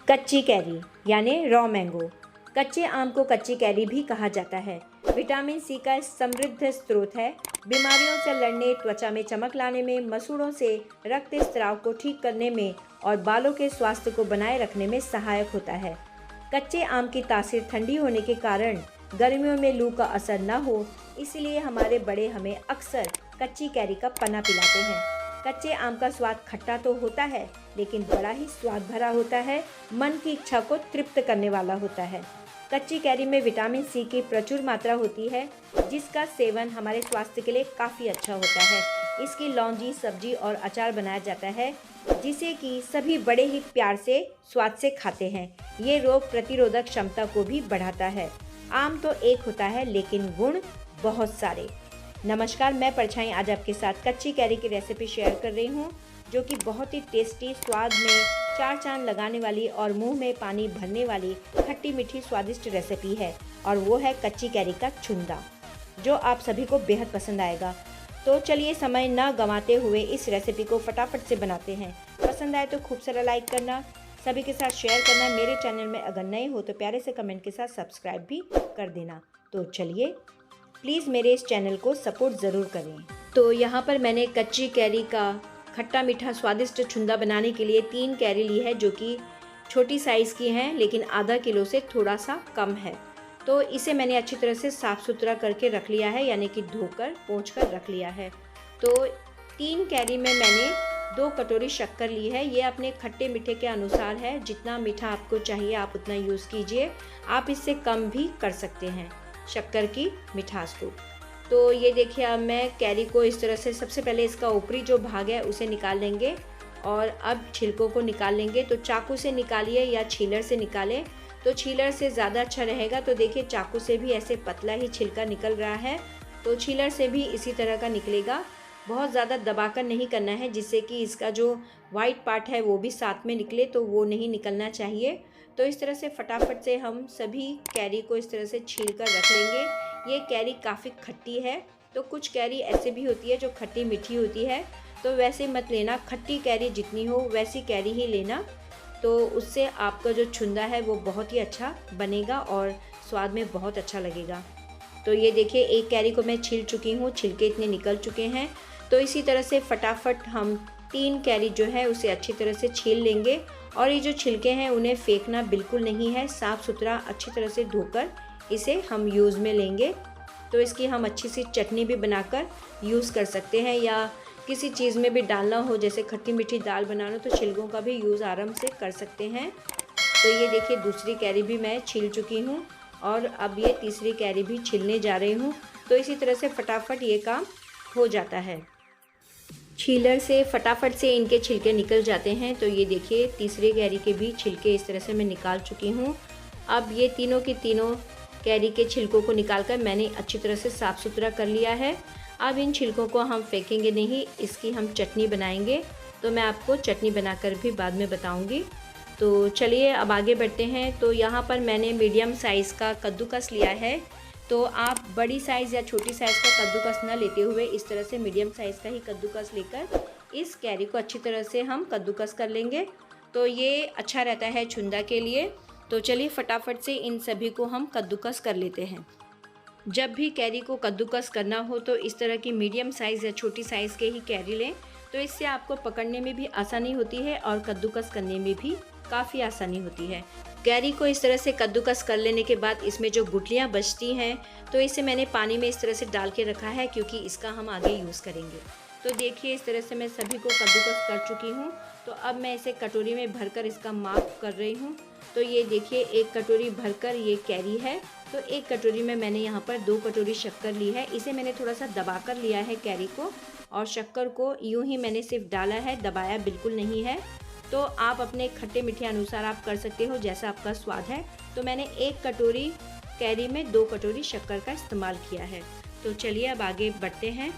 कच्ची कैरी यानी raw mango. कच्चे आम को कच्ची कैरी भी कहा जाता है। विटामिन सी का समृद्ध स्रोत है। बीमारियों से लड़ने, त्वचा में चमक लाने में, मसूड़ों से रक्त स्राव को ठीक करने में और बालों के स्वास्थ्य को बनाए रखने में सहायक होता है। कच्चे आम की तासीर ठंडी होने के कारण गर्मियों में लू का असर न हो, इसलिए हमारे बड़े हमें अक्सर कच्ची कैरी का पन्ना पिलाते हैं। कच्चे आम का स्वाद खट्टा तो होता है, लेकिन बड़ा ही स्वाद भरा होता है, मन की इच्छा को तृप्त करने वाला होता है। कच्ची कैरी में विटामिन सी की प्रचुर मात्रा होती है, जिसका सेवन हमारे स्वास्थ्य के लिए काफ़ी अच्छा होता है। इसकी लौंजी, सब्जी और अचार बनाया जाता है, जिसे कि सभी बड़े ही प्यार से स्वाद से खाते हैं। ये रोग प्रतिरोधक क्षमता को भी बढ़ाता है। आम तो एक होता है, लेकिन गुण बहुत सारे। नमस्कार, मैं परछाई आज आपके साथ कच्ची कैरी की रेसिपी शेयर कर रही हूँ, जो कि बहुत ही टेस्टी, स्वाद में चार चांद लगाने वाली और मुंह में पानी भरने वाली खट्टी मीठी स्वादिष्ट रेसिपी है। और वो है कच्ची कैरी का छुंदा, जो आप सभी को बेहद पसंद आएगा। तो चलिए समय न गंवाते हुए इस रेसिपी को फटाफट से बनाते हैं। पसंद आए तो खूब सारा लाइक करना, सभी के साथ शेयर करना। मेरे चैनल में अगर नए हो तो प्यारे से कमेंट के साथ सब्सक्राइब भी कर देना। तो चलिए, प्लीज़ मेरे इस चैनल को सपोर्ट ज़रूर करें। तो यहाँ पर मैंने कच्ची कैरी का खट्टा मीठा स्वादिष्ट छुंदा बनाने के लिए 3 कैरी ली है, जो कि छोटी साइज़ की हैं, लेकिन आधा किलो से थोड़ा सा कम है। तो इसे मैंने अच्छी तरह से साफ़ सुथरा करके रख लिया है, यानी कि धोकर पोंछ कर रख लिया है। तो 3 कैरी में मैंने 2 कटोरी शक्कर ली है। ये अपने खट्टे मीठे के अनुसार है, जितना मीठा आपको चाहिए आप उतना यूज़ कीजिए। आप इससे कम भी कर सकते हैं शक्कर की मिठास को। तो ये देखिए, अब मैं कैरी को इस तरह से सबसे पहले इसका ऊपरी जो भाग है उसे निकाल लेंगे, और अब छिलकों को निकाल लेंगे। तो चाकू से निकालिए या छीलर से निकालें, तो छीलर से ज़्यादा अच्छा रहेगा। तो देखिए, चाकू से भी ऐसे पतला ही छिलका निकल रहा है, तो छीलर से भी इसी तरह का निकलेगा। बहुत ज़्यादा दबाकर नहीं करना है, जिससे कि इसका जो वाइट पार्ट है वो भी साथ में निकले, तो वो नहीं निकलना चाहिए। तो इस तरह से फटाफट से हम सभी कैरी को इस तरह से छील कर रख लेंगे। ये कैरी काफ़ी खट्टी है, तो कुछ कैरी ऐसे भी होती है जो खट्टी मीठी होती है, तो वैसे मत लेना। खट्टी कैरी जितनी हो वैसी कैरी ही लेना, तो उससे आपका जो छुंदा है वो बहुत ही अच्छा बनेगा और स्वाद में बहुत अच्छा लगेगा। तो ये देखिए, एक कैरी को मैं छील चुकी हूँ, छिलके इतने निकल चुके हैं। तो इसी तरह से फटाफट हम 3 कैरी जो है उसे अच्छी तरह से छील लेंगे। और ये जो छिलके हैं उन्हें फेंकना बिल्कुल नहीं है, साफ़ सुथरा अच्छी तरह से धोकर इसे हम यूज़ में लेंगे। तो इसकी हम अच्छी सी चटनी भी बनाकर यूज़ कर सकते हैं, या किसी चीज़ में भी डालना हो, जैसे खट्टी मीठी दाल बनाना, तो छिलकों का भी यूज़ आराम से कर सकते हैं। तो ये देखिए, दूसरी कैरी भी मैं छील चुकी हूँ, और अब ये तीसरी कैरी भी छीलने जा रही हूँ। तो इसी तरह से फटाफट ये काम हो जाता है। छीलर से फटाफट से इनके छिलके निकल जाते हैं। तो ये देखिए, तीसरे कैरी के भी छिलके इस तरह से मैं निकाल चुकी हूँ। अब ये तीनों की तीनों कैरी के छिलकों को निकालकर मैंने अच्छी तरह से साफ़ सुथरा कर लिया है। अब इन छिलकों को हम फेंकेंगे नहीं, इसकी हम चटनी बनाएंगे। तो मैं आपको चटनी बनाकर भी बाद में बताऊँगी। तो चलिए अब आगे बढ़ते हैं। तो यहाँ पर मैंने मीडियम साइज़ का कद्दूकस लिया है। तो आप बड़ी साइज़ या छोटी साइज़ का कद्दूकस न लेते हुए इस तरह से मीडियम साइज़ का ही कद्दूकस लेकर इस कैरी को अच्छी तरह से हम कद्दूकस कर लेंगे। तो ये अच्छा रहता है छुंदा के लिए। तो चलिए फटाफट से इन सभी को हम कद्दूकस कर लेते हैं। जब भी कैरी को कद्दूकस करना हो तो इस तरह की मीडियम साइज़ या छोटी साइज़ के ही कैरी लें, तो इससे आपको पकड़ने में भी आसानी होती है और कद्दूकस करने में भी काफ़ी आसानी होती है। कैरी को इस तरह से कद्दूकस कर लेने के बाद इसमें जो गुठलियाँ बचती हैं, तो इसे मैंने पानी में इस तरह से डाल के रखा है, क्योंकि इसका हम आगे यूज़ करेंगे। तो देखिए, इस तरह से मैं सभी को कद्दूकस कर चुकी हूँ। तो अब मैं इसे कटोरी में भरकर इसका माप कर रही हूँ। तो ये देखिए, 1 कटोरी भरकर ये कैरी है। तो 1 कटोरी में मैंने यहाँ पर 2 कटोरी शक्कर ली है। इसे मैंने थोड़ा सा दबा कर लिया है कैरी को, और शक्कर को यूँ ही मैंने सिर्फ डाला है, दबाया बिल्कुल नहीं है। तो आप अपने खट्टे मीठे अनुसार आप कर सकते हो, जैसा आपका स्वाद है। तो मैंने 1 कटोरी कैरी में 2 कटोरी शक्कर का इस्तेमाल किया है। तो चलिए अब आगे बढ़ते हैं।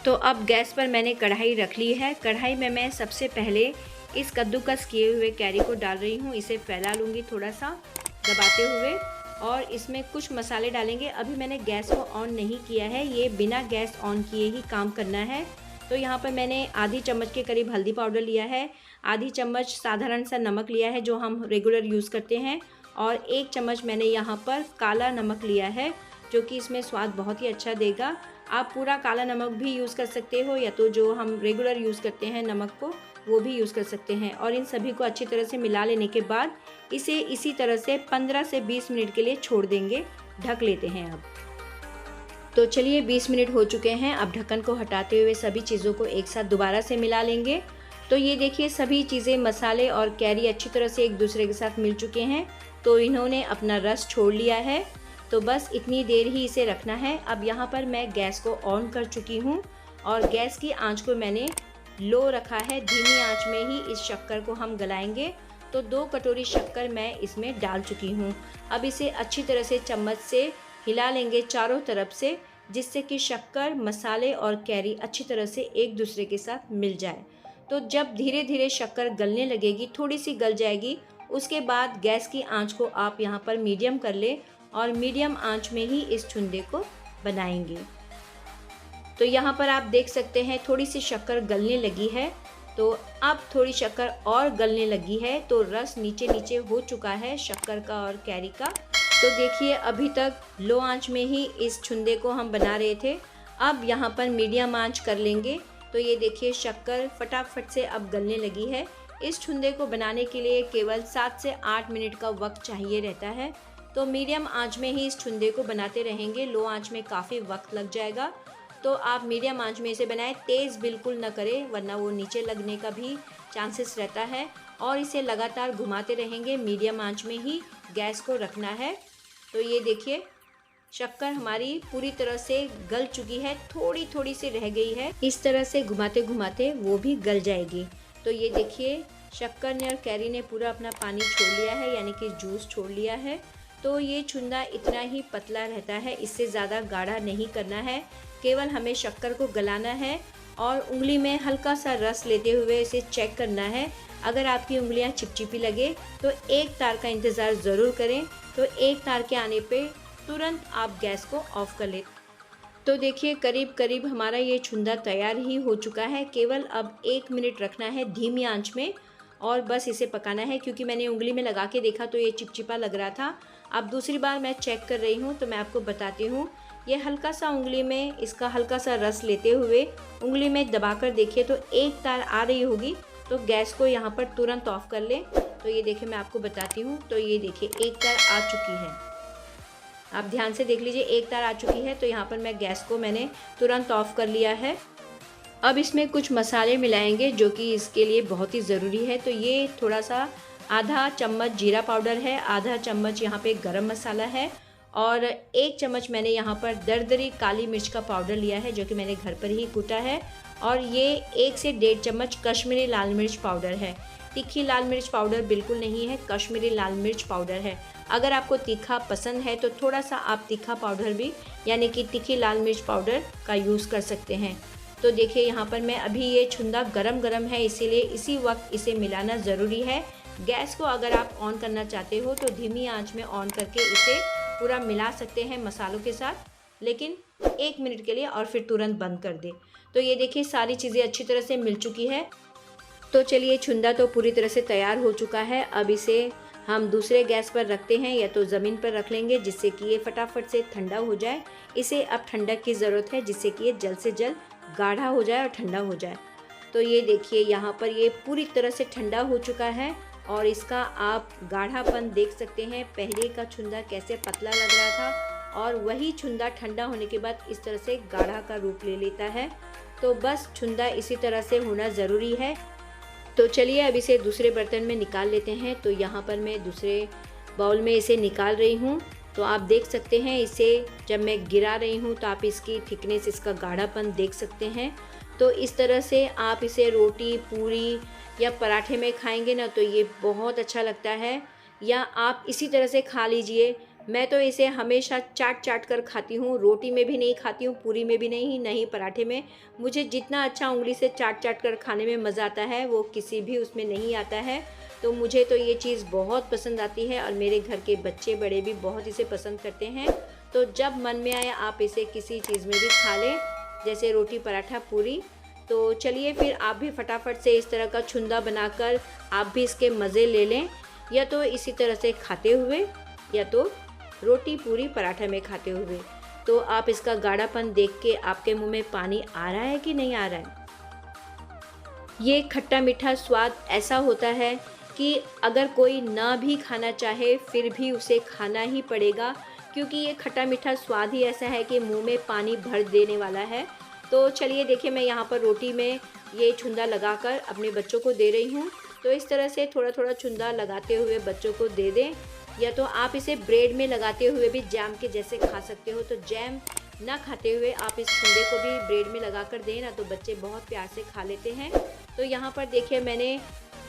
तो अब गैस पर मैंने कढ़ाई रख ली है। कढ़ाई में मैं सबसे पहले इस कद्दूकस किए हुए कैरी को डाल रही हूँ। इसे फैला लूँगी थोड़ा सा दबाते हुए, और इसमें कुछ मसाले डालेंगे। अभी मैंने गैस को ऑन नहीं किया है, ये बिना गैस ऑन किए ही काम करना है। तो यहाँ पर मैंने आधी चम्मच के करीब हल्दी पाउडर लिया है, आधी चम्मच साधारण सा नमक लिया है जो हम रेगुलर यूज़ करते हैं, और 1 चम्मच मैंने यहाँ पर काला नमक लिया है जो कि इसमें स्वाद बहुत ही अच्छा देगा। आप पूरा काला नमक भी यूज़ कर सकते हो या तो जो हम रेगुलर यूज़ करते हैं नमक को वो भी यूज़ कर सकते हैं। और इन सभी को अच्छी तरह से मिला लेने के बाद इसे इसी तरह से 15 से 20 मिनट के लिए छोड़ देंगे। ढक लेते हैं अब। तो चलिए 20 मिनट हो चुके हैं। अब ढक्कन को हटाते हुए सभी चीज़ों को एक साथ दोबारा से मिला लेंगे। तो ये देखिए सभी चीज़ें, मसाले और कैरी अच्छी तरह से एक दूसरे के साथ मिल चुके हैं। तो इन्होंने अपना रस छोड़ लिया है। तो बस इतनी देर ही इसे रखना है। अब यहाँ पर मैं गैस को ऑन कर चुकी हूँ और गैस की आंच को मैंने लो रखा है। धीमी आंच में ही इस शक्कर को हम गलाएंगे। तो 2 कटोरी शक्कर मैं इसमें डाल चुकी हूँ। अब इसे अच्छी तरह से चम्मच से हिला लेंगे चारों तरफ से, जिससे कि शक्कर, मसाले और कैरी अच्छी तरह से एक दूसरे के साथ मिल जाए। तो जब धीरे धीरे शक्कर गलने लगेगी, थोड़ी सी गल जाएगी, उसके बाद गैस की आंच को आप यहाँ पर मीडियम कर ले और मीडियम आंच में ही इस छुंदे को बनाएंगे। तो यहाँ पर आप देख सकते हैं थोड़ी सी शक्कर गलने लगी है। तो अब थोड़ी शक्कर और गलने लगी है। तो रस नीचे नीचे हो चुका है शक्कर का और कैरी का। तो देखिए अभी तक लो आंच में ही इस छुंदे को हम बना रहे थे। अब यहाँ पर मीडियम आंच कर लेंगे। तो ये देखिए शक्कर फटाफट से अब गलने लगी है। इस छुंदे को बनाने के लिए केवल 7 से 8 मिनट का वक्त चाहिए रहता है। तो मीडियम आंच में ही इस छुंदे को बनाते रहेंगे। लो आंच में काफ़ी वक्त लग जाएगा। तो आप मीडियम आंच में इसे बनाएं, तेज़ बिल्कुल ना करें वरना वो नीचे लगने का भी चांसेस रहता है। और इसे लगातार घुमाते रहेंगे, मीडियम आंच में ही गैस को रखना है। तो ये देखिए शक्कर हमारी पूरी तरह से गल चुकी है, थोड़ी थोड़ी सी रह गई है। इस तरह से घुमाते घुमाते वो भी गल जाएगी। तो ये देखिए शक्कर ने और कैरी ने पूरा अपना पानी छोड़ लिया है, यानी कि जूस छोड़ लिया है। तो ये छुंदा इतना ही पतला रहता है, इससे ज़्यादा गाढ़ा नहीं करना है। केवल हमें शक्कर को गलाना है और उंगली में हल्का सा रस लेते हुए इसे चेक करना है। अगर आपकी उंगलियां चिपचिपी लगे तो एक तार का इंतज़ार ज़रूर करें। तो एक तार के आने पे तुरंत आप गैस को ऑफ़ कर लें। तो देखिए करीब करीब हमारा ये छुंदा तैयार ही हो चुका है। केवल अब 1 मिनट रखना है धीमी आंच में और बस इसे पकाना है। क्योंकि मैंने उंगली में लगा के देखा तो ये चिपचिपा लग रहा था। अब दूसरी बार मैं चेक कर रही हूँ तो मैं आपको बताती हूँ। ये हल्का सा उंगली में इसका हल्का सा रस लेते हुए उंगली में दबाकर देखिए तो एक तार आ रही होगी। तो गैस को यहाँ पर तुरंत ऑफ़ कर लें। तो ये देखिए मैं आपको बताती हूँ। तो ये देखिए एक तार आ चुकी है, आप ध्यान से देख लीजिए, एक तार आ चुकी है। तो यहाँ पर मैं गैस को मैंने तुरंत ऑफ़ कर लिया है। अब इसमें कुछ मसाले मिलाएंगे जो कि इसके लिए बहुत ही ज़रूरी है। तो ये थोड़ा सा आधा चम्मच जीरा पाउडर है, आधा चम्मच यहाँ पे गरम मसाला है और 1 चम्मच मैंने यहाँ पर दरदरी काली मिर्च का पाउडर लिया है जो कि मैंने घर पर ही कूटा है। और ये 1 से 1.5 चम्मच कश्मीरी लाल मिर्च पाउडर है। तीखी लाल मिर्च पाउडर बिल्कुल नहीं है, कश्मीरी लाल मिर्च पाउडर है। अगर आपको तीखा पसंद है तो थोड़ा सा आप तीखा पाउडर भी यानी कि तीखी लाल मिर्च पाउडर का यूज़ कर सकते हैं। तो देखिए यहाँ पर मैं अभी ये छुंदा गरम गरम है, इसीलिए इसी वक्त इसे मिलाना ज़रूरी है। गैस को अगर आप ऑन करना चाहते हो तो धीमी आंच में ऑन करके इसे पूरा मिला सकते हैं मसालों के साथ, लेकिन 1 मिनट के लिए और फिर तुरंत बंद कर दें। तो ये देखिए सारी चीज़ें अच्छी तरह से मिल चुकी है। तो चलिए छुंदा तो पूरी तरह से तैयार हो चुका है। अब इसे हम दूसरे गैस पर रखते हैं या तो ज़मीन पर रख लेंगे जिससे कि ये फटाफट से ठंडा हो जाए। इसे अब ठंडक की ज़रूरत है जिससे कि ये जल्द से जल्द गाढ़ा हो जाए और ठंडा हो जाए। तो ये देखिए यहाँ पर ये पूरी तरह से ठंडा हो चुका है और इसका आप गाढ़ापन देख सकते हैं। पहले का छुंदा कैसे पतला लग रहा था और वही छुंदा ठंडा होने के बाद इस तरह से गाढ़ा का रूप ले लेता है। तो बस छुंदा इसी तरह से होना ज़रूरी है। तो चलिए अब इसे दूसरे बर्तन में निकाल लेते हैं। तो यहाँ पर मैं दूसरे बाउल में इसे निकाल रही हूँ। तो आप देख सकते हैं इसे जब मैं गिरा रही हूँ तो आप इसकी थिकनेस, इसका गाढ़ापन देख सकते हैं। तो इस तरह से आप इसे रोटी, पूरी या पराठे में खाएंगे ना तो ये बहुत अच्छा लगता है, या आप इसी तरह से खा लीजिए। मैं तो इसे हमेशा चाट चाट कर खाती हूँ, रोटी में भी नहीं खाती हूँ, पूरी में भी नहीं, नहीं पराठे में। मुझे जितना अच्छा उंगली से चाट चाट कर खाने में मज़ा आता है वो किसी भी उसमें नहीं आता है। तो मुझे तो ये चीज़ बहुत पसंद आती है और मेरे घर के बच्चे बड़े भी बहुत इसे पसंद करते हैं। तो जब मन में आए आप इसे किसी चीज़ में भी खा लें, जैसे रोटी, पराठा, पूरी। तो चलिए फिर आप भी फटाफट से इस तरह का छुंदा बनाकर आप भी इसके मज़े ले लें, या तो इसी तरह से खाते हुए या तो रोटी पूरी पराठा में खाते हुए। तो आप इसका गाढ़ापन देख के आपके मुंह में पानी आ रहा है कि नहीं आ रहा है। ये खट्टा मीठा स्वाद ऐसा होता है कि अगर कोई ना भी खाना चाहे फिर भी उसे खाना ही पड़ेगा, क्योंकि ये खट्टा मीठा स्वाद ही ऐसा है कि मुंह में पानी भर देने वाला है। तो चलिए देखिए, मैं यहाँ पर रोटी में ये छुंदा लगाकर अपने बच्चों को दे रही हूँ। तो इस तरह से थोड़ा थोड़ा छुंदा लगाते हुए बच्चों को दे दें, या तो आप इसे ब्रेड में लगाते हुए भी जैम के जैसे खा सकते हो। तो जैम ना खाते हुए आप इस छुंदे को भी ब्रेड में लगा कर दें ना, तो बच्चे बहुत प्यार से खा लेते हैं। तो यहाँ पर देखिए, मैंने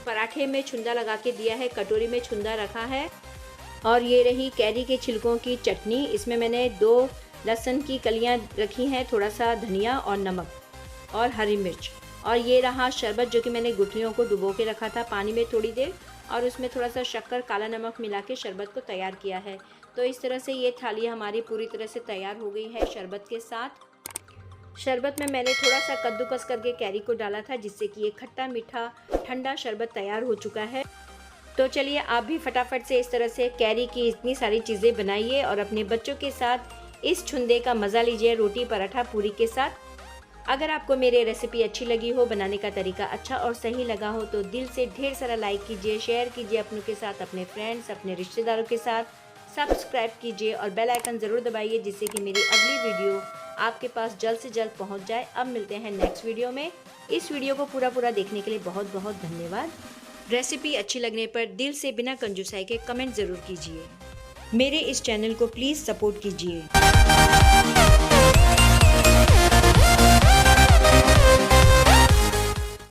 पराठे में छुंदा लगा के दिया है, कटोरी में छुंदा रखा है। और ये रही कैरी के छिलकों की चटनी। इसमें मैंने 2 लहसुन की कलियां रखी हैं, थोड़ा सा धनिया और नमक और हरी मिर्च। और ये रहा शरबत, जो कि मैंने गुठलियों को डुबो के रखा था पानी में थोड़ी देर, और उसमें थोड़ा सा शक्कर, काला नमक मिला के शरबत को तैयार किया है। तो इस तरह से ये थाली हमारी पूरी तरह से तैयार हो गई है शरबत के साथ। शरबत में मैंने थोड़ा सा कद्दूकस करके कैरी को डाला था, जिससे कि ये खट्टा मीठा ठंडा शरबत तैयार हो चुका है। तो चलिए आप भी फटाफट से इस तरह से कैरी की इतनी सारी चीज़ें बनाइए और अपने बच्चों के साथ इस छुंदे का मज़ा लीजिए रोटी पराठा पूरी के साथ। अगर आपको मेरी रेसिपी अच्छी लगी हो, बनाने का तरीका अच्छा और सही लगा हो, तो दिल से ढेर सारा लाइक कीजिए, शेयर कीजिए अपनों के साथ, अपने फ्रेंड्स, अपने रिश्तेदारों के साथ, सब्सक्राइब कीजिए और बेल आइकन ज़रूर दबाइए, जिससे कि मेरी अगली वीडियो आपके पास जल्द से जल्द पहुंच जाए। अब मिलते हैं नेक्स्ट वीडियो में। इस वीडियो को पूरा देखने के लिए बहुत बहुत धन्यवाद। रेसिपी अच्छी लगने पर दिल से बिना कंजूसाई के कमेंट ज़रूर कीजिए। मेरे इस चैनल को प्लीज़ सपोर्ट कीजिए।